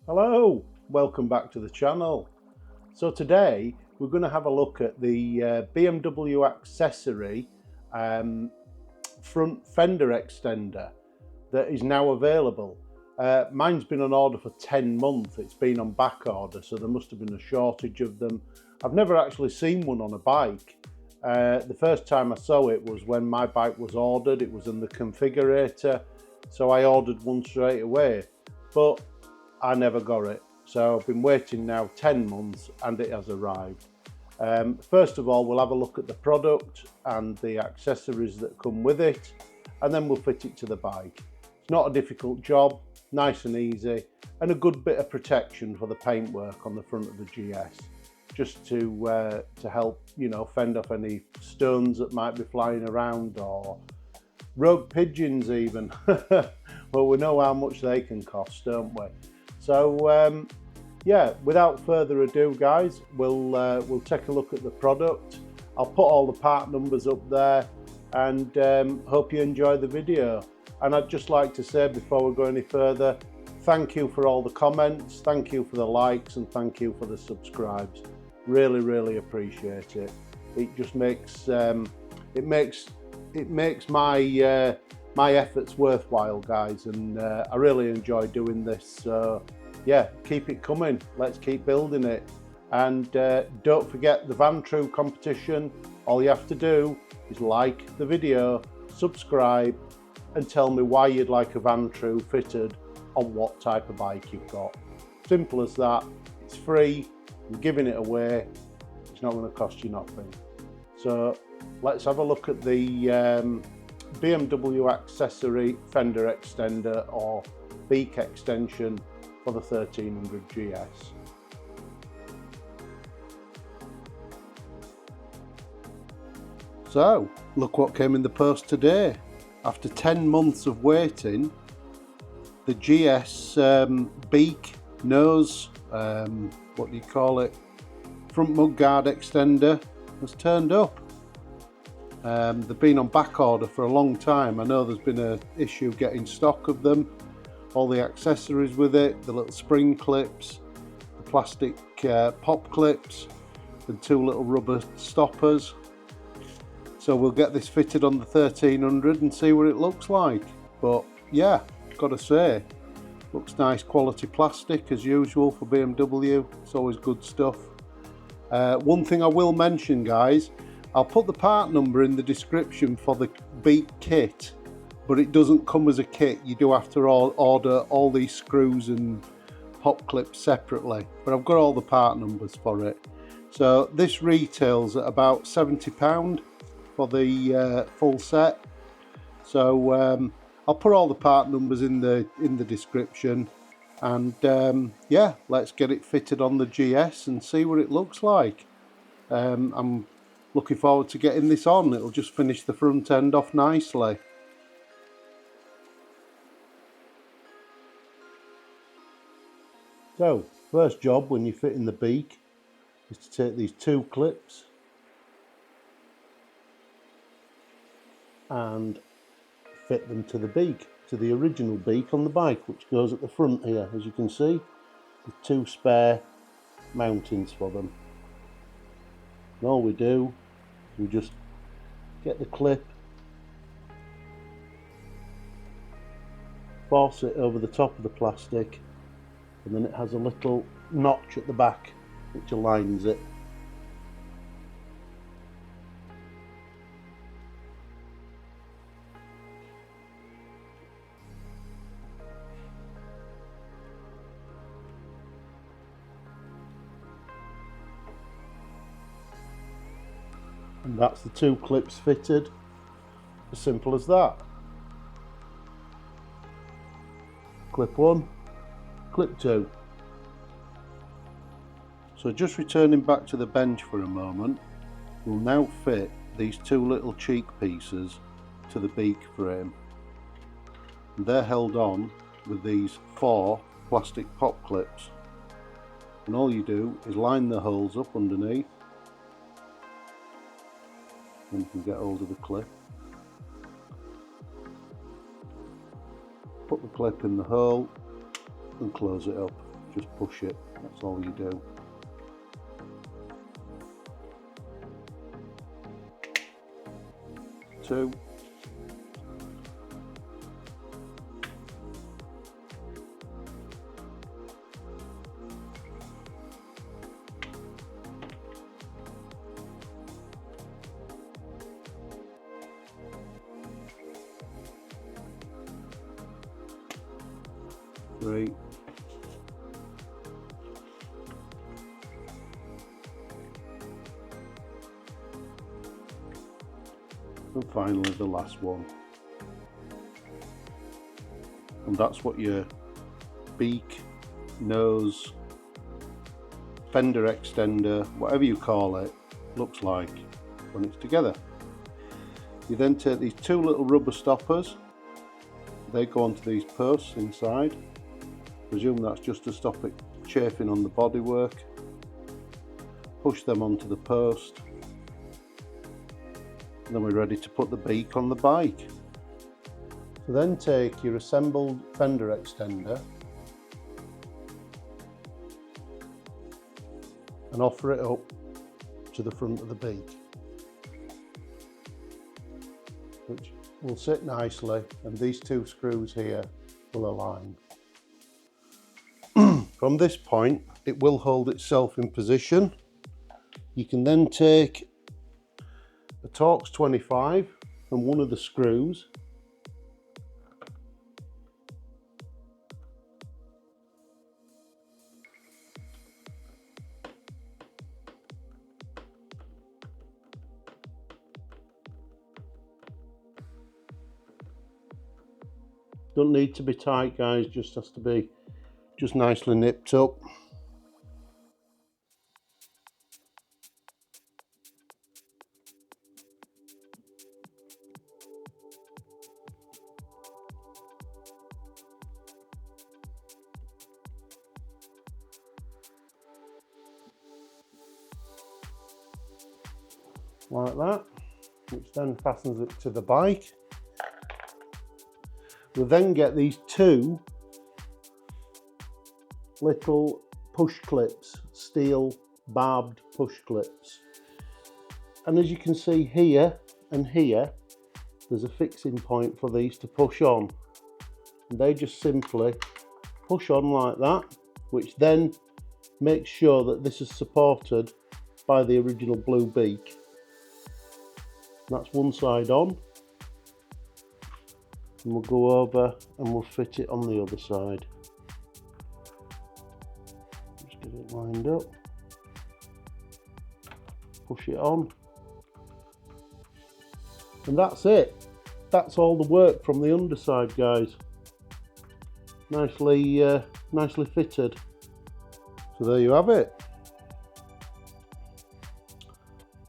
Hello, welcome back to the channel. So today we're going to have a look at the BMW accessory front fender extender that is now available. Mine's been on order for 10 months. It's been on back order, so there must have been a shortage of them. I've never actually seen one on a bike. The first time I saw it was when my bike was ordered. It was in the configurator, so I ordered one straight away, but I never got it. So I've been waiting now 10 months and it has arrived. First of all, we'll have a look at the product and the accessories that come with it, and then we'll fit it to the bike. It's not a difficult job, nice and easy, and a good bit of protection for the paintwork on the front of the GS, just to help, you know, fend off any stones that might be flying around, or rogue pigeons even. Well, we know how much they can cost, don't we? So yeah, without further ado, guys, we'll take a look at the product. I'll put all the part numbers up there, and hope you enjoy the video. And I'd just like to say, before we go any further, thank you for all the comments, thank you for the likes, and thank you for the subscribes. Really appreciate it. It just makes it makes my my efforts worthwhile, guys, and I really enjoy doing this. So yeah, keep it coming, let's keep building it. And don't forget the Van True competition. All you have to do is like the video, subscribe, and tell me why you'd like a Van True fitted on what type of bike you've got. Simple as that. It's free, I'm giving it away, it's not going to cost you nothing. So let's have a look at the BMW accessory fender extender, or beak extension, for the 1300 GS. So look what came in the post today. After 10 months of waiting, the GS beak nose, what do you call it, front mudguard extender has turned up. They've been on back order for a long time. I know there's been an issue getting stock of them. All the accessories with it, the little spring clips, the plastic pop clips, and 2 little rubber stoppers. So we'll get this fitted on the 1300 and see what it looks like. But yeah, gotta say, looks nice quality plastic as usual for BMW. It's always good stuff. One thing I will mention, guys, I'll put the part number in the description for the beak kit, but it doesn't come as a kit. You do have to order all these screws and pop clips separately, but I've got all the part numbers for it. So this retails at about £70 for the full set. So I'll put all the part numbers in the description, and yeah, let's get it fitted on the GS and see what it looks like. I'm looking forward to getting this on. It'll just finish the front end off nicely. So first job when you're fitting the beak is to take these 2 clips and fit them to the beak, to the original beak on the bike, which goes at the front here, as you can see, with 2 spare mountings for them. And all we do, we just get the clip, force it over the top of the plastic, and then it has a little notch at the back which aligns it. And that's the 2 clips fitted. As simple as that. Clip 1, clip 2. So just returning back to the bench for a moment, we'll now fit these 2 little cheek pieces to the beak frame. And they're held on with these 4 plastic pop clips. And all you do is line the holes up underneath, and you can get hold of the clip. Put the clip in the hole and close it up. just push it, that's all you do. Two. Three. And finally the last one. And that's what your beak, nose, fender extender, whatever you call it, looks like when it's together. You then take these two little rubber stoppers, they go onto these posts inside. Presume that's just to stop it chafing on the bodywork. Push them onto the post. And then we're ready to put the beak on the bike. So then take your assembled fender extender and offer it up to the front of the beak, which will sit nicely, and these two screws here will align. From this point, it will hold itself in position. You can then take a Torx 25 from one of the screws don't need to be tight, guys, just has to be just nicely nipped up. Like that, which then fastens it to the bike. We'll then get these two little push clips, steel barbed push clips. And as you can see here and here, there's a fixing point for these to push on. And they just simply push on like that, which then makes sure that this is supported by the original blue beak. That's one side on. And we'll go over and we'll fit it on the other side. Just get it lined up. Push it on. And that's it. That's all the work from the underside, guys. Nicely fitted. So there you have it.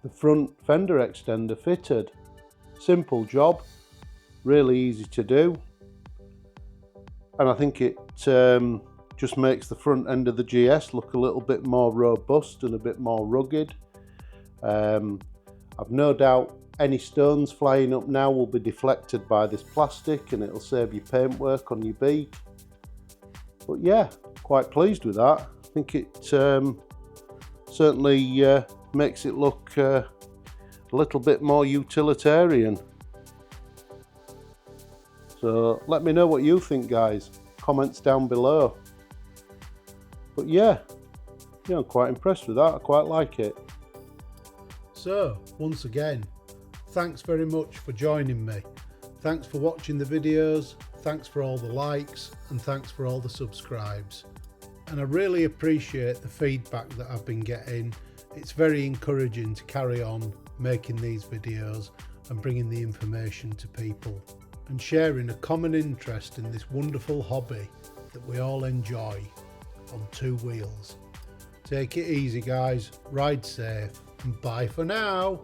The front fender extender fitted. Simple job, really easy to do, and I think it just makes the front end of the GS look a little bit more robust and a bit more rugged. I've no doubt any stones flying up now will be deflected by this plastic, and it'll save you paintwork on your beak. But yeah, quite pleased with that. I think it certainly makes it look a little bit more utilitarian. So let me know what you think, guys. Comments down below. But yeah, I'm quite impressed with that. I quite like it. So once again, thanks very much for joining me. Thanks for watching the videos. Thanks for all the likes, and thanks for all the subscribes. And I really appreciate the feedback that I've been getting. It's very encouraging to carry on making these videos and bringing the information to people and sharing a common interest in this wonderful hobby that we all enjoy on two wheels. Take it easy, guys, ride safe, and bye for now.